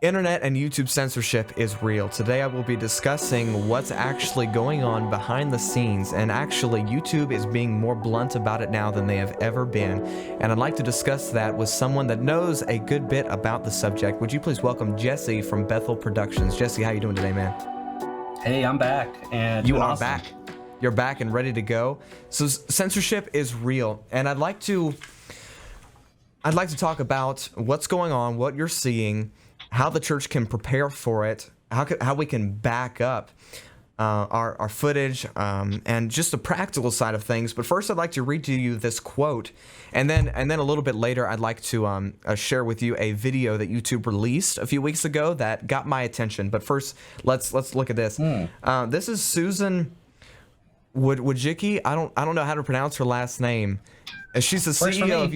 Internet and YouTube censorship is real. Today I will be discussing what's actually going on behind the scenes, and actually YouTube is being more blunt about it now than they have ever been, and I'd like to discuss that with someone that knows a good bit about the subject. Would you please welcome Jesse from Bethel Productions. Jesse, how you doing today, man? Hey, I'm back. And you are awesome. back. You're back and ready to go. So censorship is real, and I'd like to talk about what's going on, what you're seeing, how the church can prepare for it, how we can back up our footage, and just the practical side of things. But first, I'd like to read to you this quote, and then a little bit later, I'd like to share with you a video that YouTube released a few weeks ago that got my attention. But first, let's look at this. This is Susan Wojcicki. I don't know how to pronounce her last name. She's the CEO of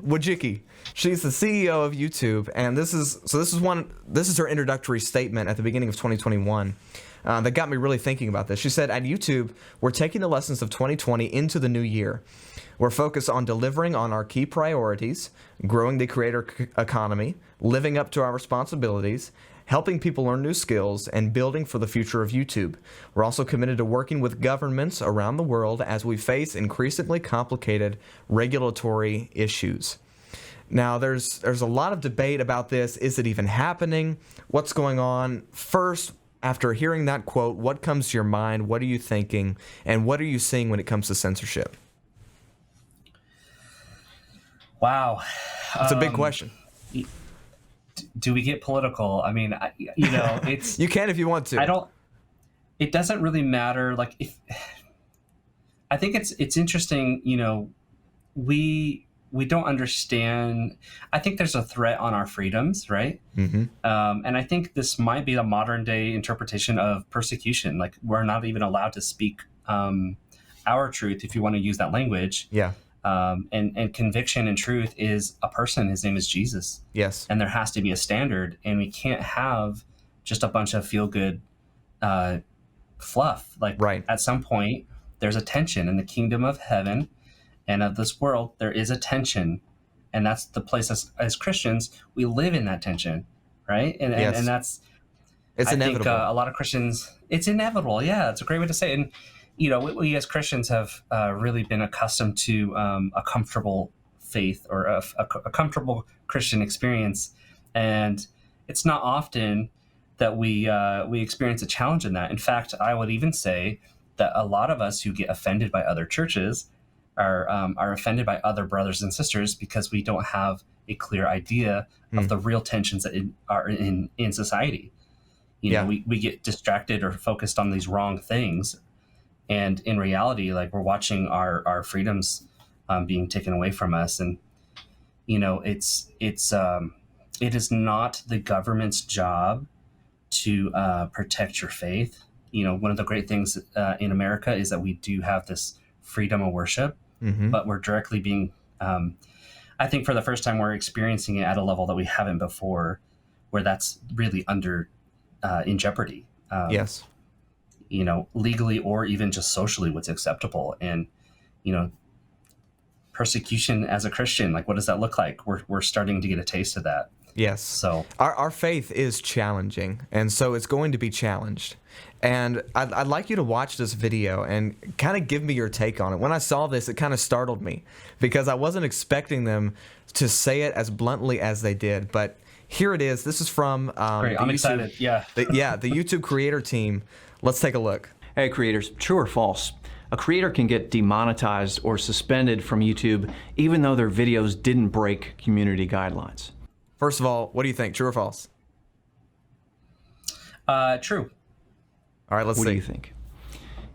Wojcicki. She's the CEO of YouTube, and this is her introductory statement at the beginning of 2021 that got me really thinking about this. She said, "At YouTube, we're taking the lessons of 2020 into the new year. We're focused on delivering on our key priorities, growing the creator economy, living up to our responsibilities, helping people learn new skills, and building for the future of YouTube. We're also committed to working with governments around the world as we face increasingly complicated regulatory issues." Now, there's a lot of debate about this. Is it even happening? What's going on? First, after hearing that quote, what comes to your mind? What are you thinking? And what are you seeing when it comes to censorship? Wow. It's a big question. Do we get political? I mean, it's... You can if you want to. It doesn't really matter. Like, I think it's interesting, we don't understand. I think there's a threat on our freedoms, right? Mm-hmm. And I think this might be the modern day interpretation of persecution. Like, we're not even allowed to speak our truth, if you want to use that language. Yeah. And conviction and truth is a person. His name is Jesus. Yes. And there has to be a standard, and we can't have just a bunch of feel-good fluff. Like, right. At some point, there's a tension in the kingdom of heaven and of this world. There is a tension, and that's the place as Christians, we live in that tension, right? And yes. and that's, it's inevitable. I think a lot of Christians, it's inevitable. Yeah, it's a great way to say it. And, we as Christians have really been accustomed to a comfortable faith or a comfortable Christian experience. And it's not often that we experience a challenge in that. In fact, I would even say that a lot of us who get offended by other churches are offended by other brothers and sisters because we don't have a clear idea of the real tensions that are in society. We get distracted or focused on these wrong things. And in reality, like, we're watching our freedoms being taken away from us. And, it is not the government's job to protect your faith. One of the great things in America is that we do have this freedom of worship, but we're directly being, I think for the first time, we're experiencing it at a level that we haven't before, where that's really in jeopardy. Yes. Legally or even just socially, what's acceptable. And, persecution as a Christian, like, what does that look like? We're starting to get a taste of that. Yes. So our faith is challenging, and so it's going to be challenged. And I'd like you to watch this video and kind of give me your take on it. When I saw this, it kind of startled me because I wasn't expecting them to say it as bluntly as they did. But here it is. This is from great. I'm excited. Yeah. the YouTube creator team. Let's take a look. Hey creators, true or false? A creator can get demonetized or suspended from YouTube even though their videos didn't break community guidelines. First of all, what do you think? True or false? True. All right, let's see. What do you think?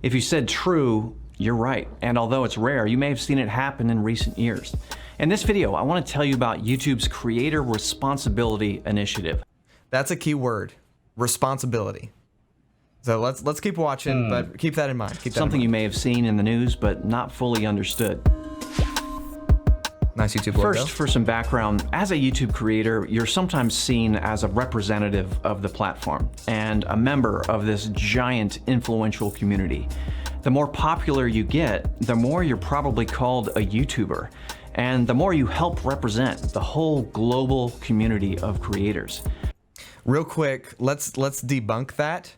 If you said true, you're right. And although it's rare, you may have seen it happen in recent years. In this video, I want to tell you about YouTube's Creator Responsibility Initiative. That's a key word, responsibility. So let's keep watching, but keep that in mind. Something you may have seen in the news, but not fully understood. Nice YouTube logo. First, for some background, as a YouTube creator, you're sometimes seen as a representative of the platform and a member of this giant influential community. The more popular you get, the more you're probably called a YouTuber, and the more you help represent the whole global community of creators. real quick, let's debunk that.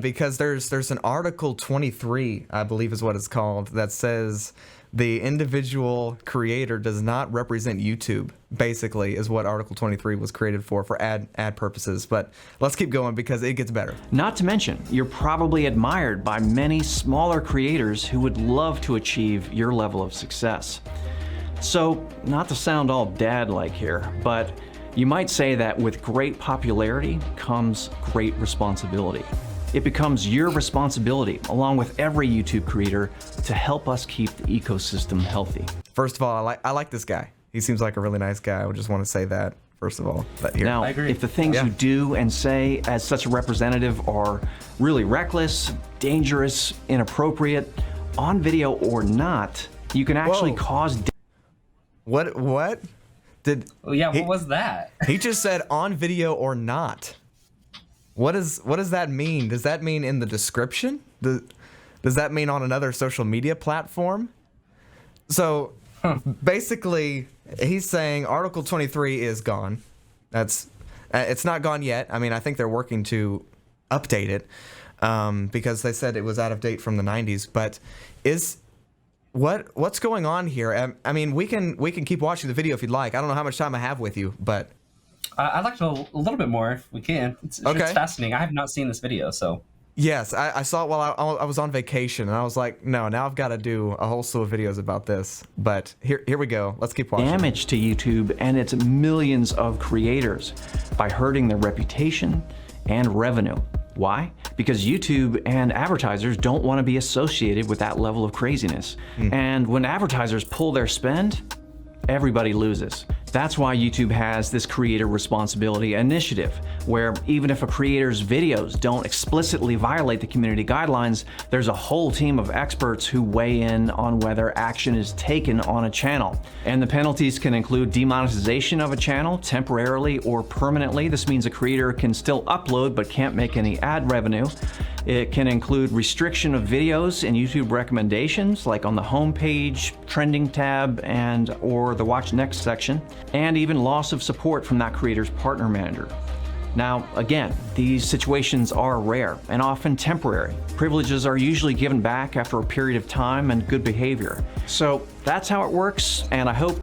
Because there's an Article 23, I believe is what it's called, that says the individual creator does not represent YouTube, basically, is what Article 23 was created for ad purposes. But let's keep going because it gets better. Not to mention, you're probably admired by many smaller creators who would love to achieve your level of success. So, not to sound all dad-like here, but you might say that with great popularity comes great responsibility. It becomes your responsibility, along with every YouTube creator, to help us keep the ecosystem healthy. First of all, I like this guy. He seems like a really nice guy. I would just want to say that, first of all. But here. Now, I agree. if the things you do and say as such a representative are really reckless, dangerous, inappropriate, on video or not, you can actually Whoa. cause What? What was that? He just said on video or not. What does that mean? Does that mean in the description? Does that mean on another social media platform? So basically, he's saying Article 23 is gone. It's not gone yet. I mean, I think they're working to update it because they said it was out of date from the 90s. But what's going on here? I mean, we can keep watching the video if you'd like. I don't know how much time I have with you, but I'd like to know a little bit more if we can. It's fascinating. I have not seen this video, so. Yes, I saw it while I was on vacation, and I was like, no, now I've got to do a whole slew of videos about this. But here we go. Let's keep watching. damage to YouTube and its millions of creators by hurting their reputation and revenue. Why? Because YouTube and advertisers don't want to be associated with that level of craziness. And when advertisers pull their spend, everybody loses. That's why YouTube has this creator responsibility initiative, where even if a creator's videos don't explicitly violate the community guidelines, there's a whole team of experts who weigh in on whether action is taken on a channel. And the penalties can include demonetization of a channel temporarily or permanently. This means a creator can still upload but can't make any ad revenue. It can include restriction of videos in YouTube recommendations, like on the homepage, trending tab, and or the watch next section, and even loss of support from that creator's partner manager. Now, again, these situations are rare and often temporary. Privileges are usually given back after a period of time and good behavior. So that's how it works, and I hope...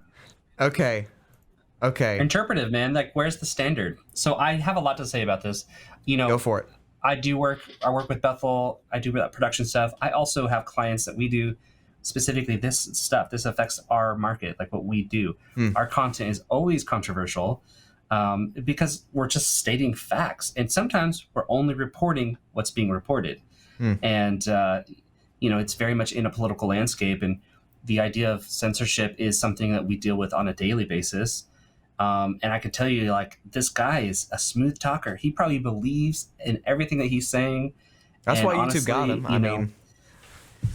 Okay. Interpretive, man. Like, where's the standard? So I have a lot to say about this. Go for it. I work with Bethel. I do production stuff. I also have clients that we do specifically this stuff. This affects our market, like what we do. Our content is always controversial because we're just stating facts. And sometimes we're only reporting what's being reported. And, it's very much in a political landscape. And the idea of censorship is something that we deal with on a daily basis. And I can tell you, like, this guy is a smooth talker. He probably believes in everything that he's saying. That's and why honestly, YouTube got him. I mean,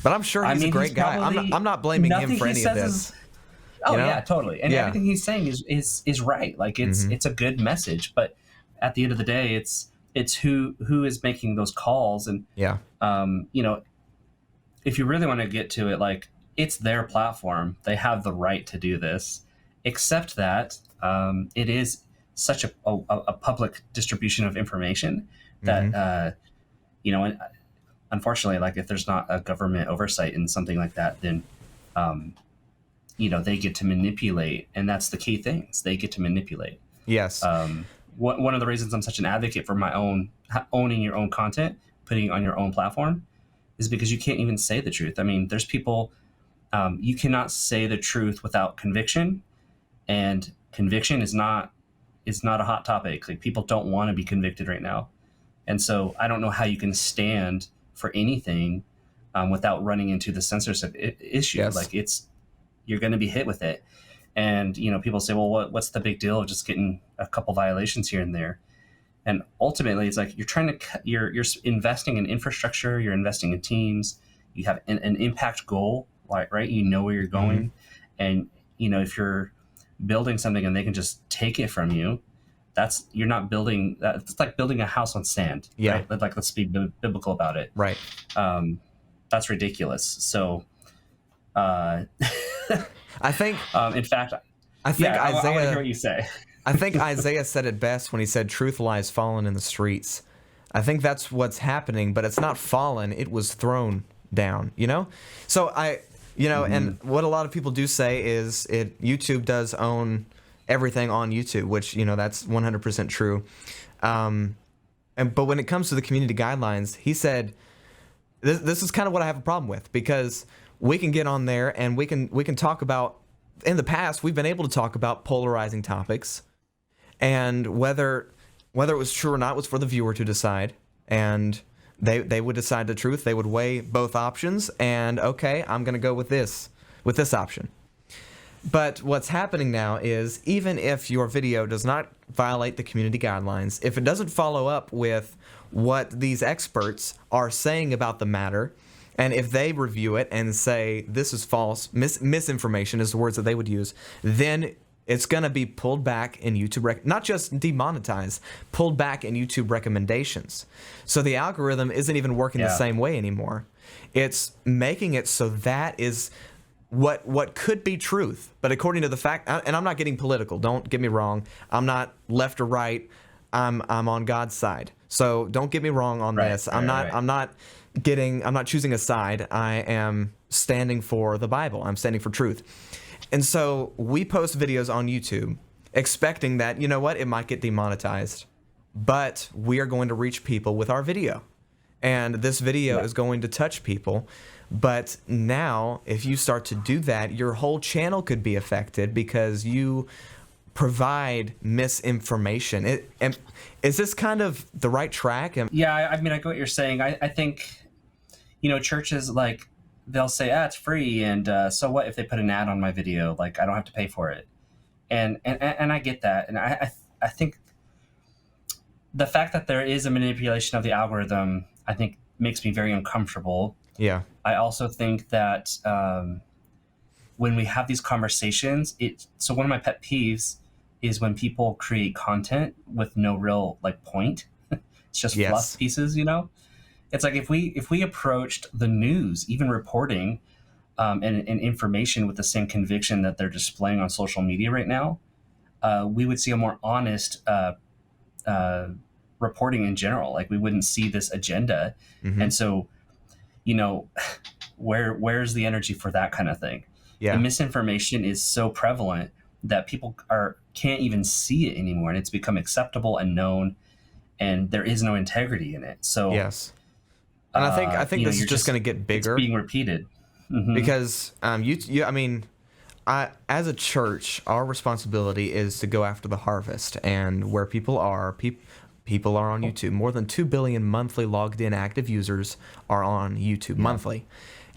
but I'm sure he's a great guy. I'm not blaming him for any of this. Yeah, totally. And everything he's saying is right. Like, it's a good message. But at the end of the day, it's who is making those calls. And if you really want to get to it, like, it's their platform. They have the right to do this. Except that it is such a public distribution of information that, unfortunately, like, if there's not a government oversight in something like that, then, they get to manipulate. And that's the key thing. They get to manipulate. Yes. One of the reasons I'm such an advocate for my own owning your own content, putting it on your own platform, is because you can't even say the truth. I mean, there's people, you cannot say the truth without conviction. And conviction is not a hot topic. Like, people don't want to be convicted right now. And so I don't know how you can stand for anything without running into the censorship issue. Yes. Like, you're going to be hit with it. And, people say, well, what's the big deal of just getting a couple violations here and there? And ultimately, it's like you're investing in infrastructure, you're investing in teams, you have an impact goal, right? You know where you're going. And, if you're building something and they can just take it from you, you're not building that. It's like building a house on sand. Yeah. Right? Like, let's be biblical about it. Right. That's ridiculous. So, I think, in fact, Isaiah, I want to hear what you say. I think Isaiah said it best when he said, "Truth lies fallen in the streets." I think that's what's happening, but it's not fallen; it was thrown down. So and what a lot of people do say is YouTube does own everything on YouTube, which that's 100% true. But when it comes to the community guidelines, he said, this is kind of what I have a problem with, because we can get on there and we can talk about. In the past, we've been able to talk about polarizing topics, and whether it was true or not was for the viewer to decide, and they would decide the truth. They would weigh both options, and okay, I'm going to go with this option. But what's happening now is, even if your video does not violate the community guidelines, if it doesn't follow up with what these experts are saying about the matter, and if they review it and say this is false, misinformation is the words that they would use, then it's going to be pulled back in YouTube, not just demonetized, pulled back in YouTube recommendations. So the algorithm isn't even working the same way anymore. It's making it so that is what could be truth, but according to the fact, and I'm not getting political, don't get me wrong, I'm not left or right, I'm on God's side. So don't get me wrong on this. I'm not choosing a side. I am standing for the Bible. I'm standing for truth. And so we post videos on YouTube expecting that, it might get demonetized, but we are going to reach people with our video. And this video is going to touch people. But now, if you start to do that, your whole channel could be affected because you provide misinformation. Is this kind of the right track? Yeah, I mean, I get what you're saying. I think, churches, like, they'll say, it's free, and so what if they put an ad on my video? Like, I don't have to pay for it. And I get that. And I think the fact that there is a manipulation of the algorithm, I think, makes me very uncomfortable. Yeah. I also think that when we have these conversations, so one of my pet peeves is when people create content with no real point. It's just fluff pieces, It's like if we approached the news, even reporting and information with the same conviction that they're displaying on social media right now, we would see a more honest reporting in general. Like, we wouldn't see this agenda. Mm-hmm. And so, where's the energy for that kind of thing? Yeah. The misinformation is so prevalent that people can't even see it anymore, and it's become acceptable and known, and there is no integrity in it. So yes, and I think this is just going to get bigger. It's being repeated because as a church, our responsibility is to go after the harvest, and where people are. People are on YouTube. More than 2 billion monthly logged in active users are on YouTube monthly.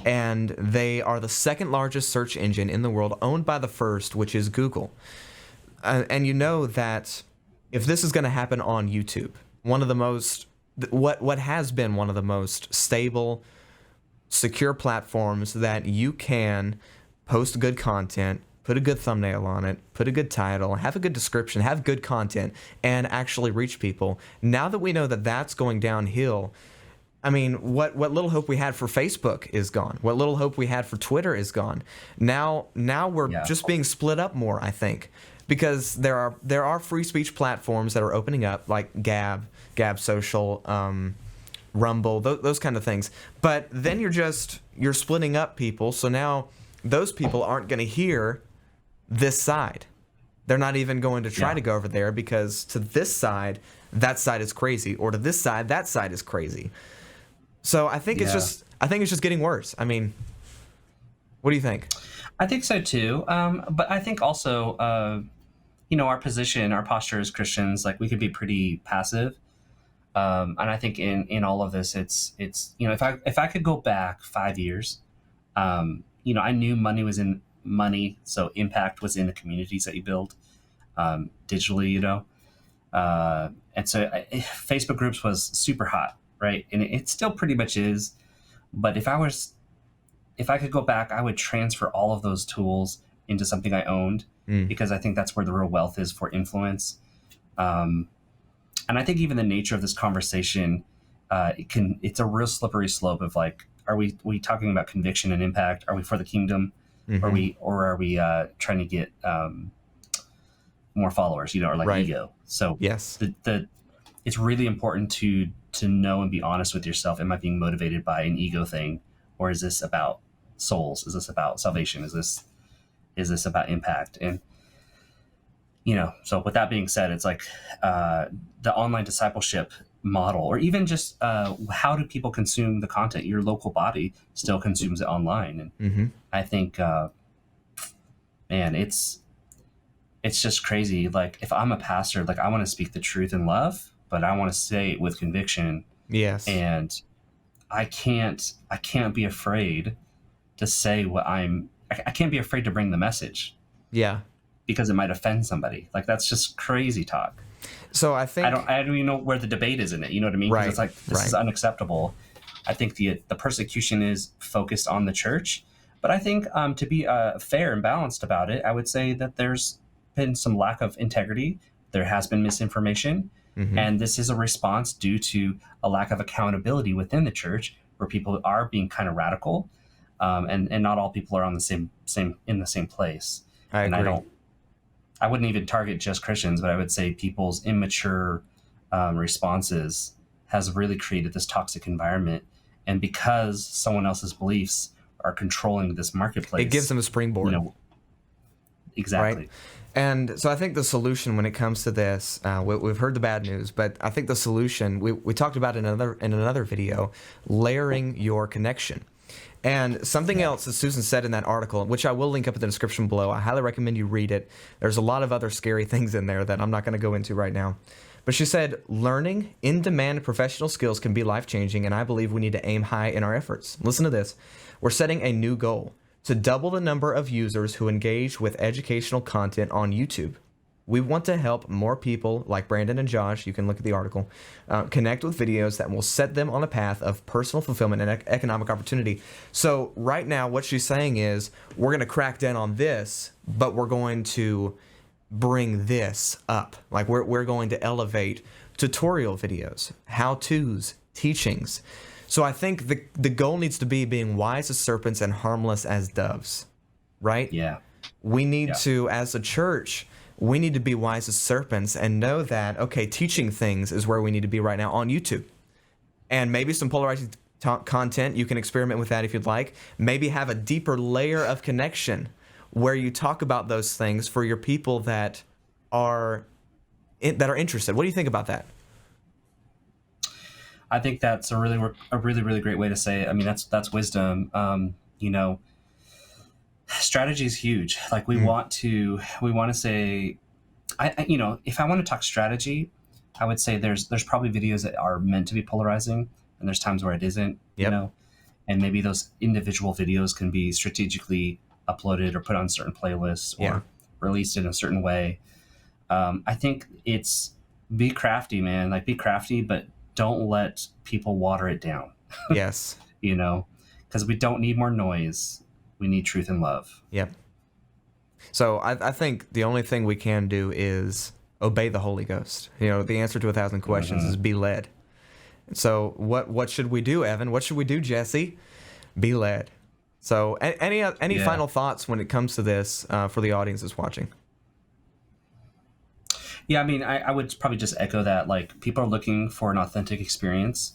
And they are the second largest search engine in the world, owned by the first, which is Google. And you know that if this is going to happen on YouTube, what has been one of the most stable, secure platforms that you can post good content, put a good thumbnail on it, put a good title, have a good description, have good content, and actually reach people. Now that we know that that's going downhill, I mean, what little hope we had for Facebook is gone. What little hope we had for Twitter is gone. Now we're just being split up more, I think, because there are free speech platforms that are opening up, like Gab Social, Rumble, those kind of things. But then you're splitting up people, so now those people aren't going to hear this side. They're not even going to try to go over there, because to this side, that side is crazy, or to this side, that side is crazy. So I think it's just getting worse. I mean, what do you think? I think so too. But I think also, our position, our posture as Christians, like, we could be pretty passive. And I think in all of this, it's if I could go back 5 years, I knew money, so impact was in the communities that you build digitally, and so Facebook groups was super hot, right? And it still pretty much is. But if I could go back, I would transfer all of those tools into something I owned, because I think that's where the real wealth is for influence. And I think even the nature of this conversation, it's a real slippery slope of, like, are we talking about conviction and impact? Are we for the kingdom? Mm-hmm. Or are we trying to get more followers, or like Right. ego. So Yes. it's really important to know and be honest with yourself. Am I being motivated by an ego thing, or is this about souls? Is this about salvation? Is this about impact? And so with that being said, it's like the online discipleship model, or even just how do people consume the content? Your local body still consumes it online, and I think, man, it's just crazy. Like, if I'm a pastor, like, I want to speak the truth in love, but I want to say it with conviction. Yes. And I can't be afraid to say what I can't be afraid to bring the message. Yeah. Because it might offend somebody. Like, that's just crazy talk. So I think I don't even know where the debate is in it. You know what I mean? 'Cause Right. it's like, this is Right. unacceptable. I think the persecution is focused on the church, but I think to be fair and balanced about it, I would say that there's been some lack of integrity. There has been misinformation, and this is a response due to a lack of accountability within the church, where people are being kind of radical, and not all people are on the same in the same place. I agree. And I wouldn't even target just Christians, but I would say people's immature responses has really created this toxic environment. And because someone else's beliefs are controlling this marketplace, It gives them a springboard. Exactly. Right? And so I think the solution when it comes to this, we've heard the bad news, but I think the solution, we talked about in another video, layering your connection. And something else that Susan said in that article, which I will link up in the description below, I highly recommend you read it. There's a lot of other scary things in there that I'm not going to go into right now. But she said, learning in-demand professional skills can be life-changing, and I believe we need to aim high in our efforts. Listen to this. We're setting a new goal to double the number of users who engage with educational content on YouTube. We want to help more people like Brandon and Josh, you can look at the article, connect with videos that will set them on a path of personal fulfillment and economic opportunity. So right now what she's saying is we're going to crack down on this, but we're going to bring this up. Like we're going to elevate tutorial videos, how-tos, teachings. So I think the goal needs to be being wise as serpents and harmless as doves, right? Yeah. We need to, as a church, we need to be wise as serpents and know that, okay, teaching things is where we need to be right now on YouTube. And maybe some polarizing content, you can experiment with that if you'd like. Maybe have a deeper layer of connection where you talk about those things for your people that are interested. What do you think about that? I think that's a really great way to say it. I mean, that's wisdom. Strategy is huge. Like we want to say, if I want to talk strategy, I would say there's probably videos that are meant to be polarizing, and there's times where it isn't. Yep. And maybe those individual videos can be strategically uploaded or put on certain playlists or released in a certain way. I think it's be crafty, man. Like be crafty, but don't let people water it down. Yes. Because we don't need more noise. We need truth and love. Yep. So I think the only thing we can do is obey the Holy Ghost. The answer to 1,000 questions is be led. So what should we do, Evan? What should we do, Jesse? Be led. So any final thoughts when it comes to this for the audience that's watching? Yeah, I mean, I would probably just echo that. Like, people are looking for an authentic experience.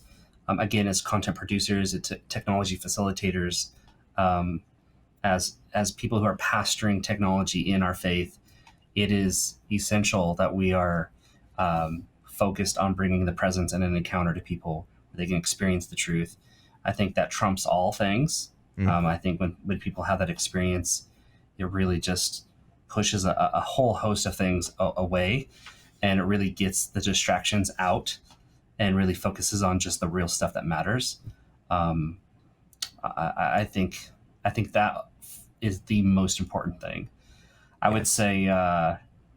Again, as content producers, technology facilitators, as people who are pastoring technology in our faith, it is essential that we are focused on bringing the presence and an encounter to people where they can experience the truth. I think that trumps all things. I think when people have that experience, it really just pushes a whole host of things away, and it really gets the distractions out and really focuses on just the real stuff that matters. I think that is the most important thing. I would say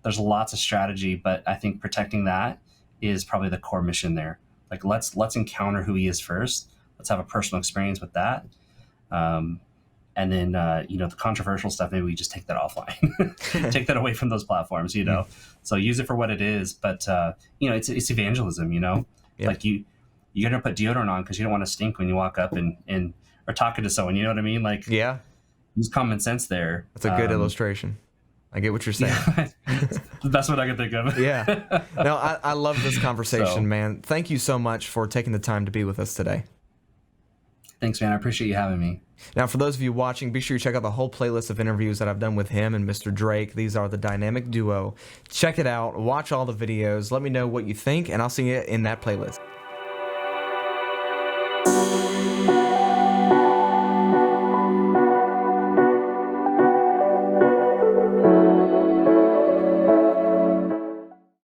there's lots of strategy, but I think protecting that is probably the core mission there. Like let's encounter who he is first. Let's have a personal experience with that. And then, the controversial stuff, maybe we just take that offline, take that away from those platforms, So use it for what it is. But, it's evangelism, like you're going to put deodorant on because you don't want to stink when you walk up and are talking to someone, you know what I mean? Like, use common sense there. That's a good illustration. I get what you're saying. The best one I can think of. Yeah. No, I love this conversation, So- man. Thank you so much for taking the time to be with us today. Thanks, man. I appreciate you having me. Now, for those of you watching, be sure you check out the whole playlist of interviews that I've done with him and Mr. Drake. These are the dynamic duo. Check it out. Watch all the videos. Let me know what you think, and I'll see you in that playlist.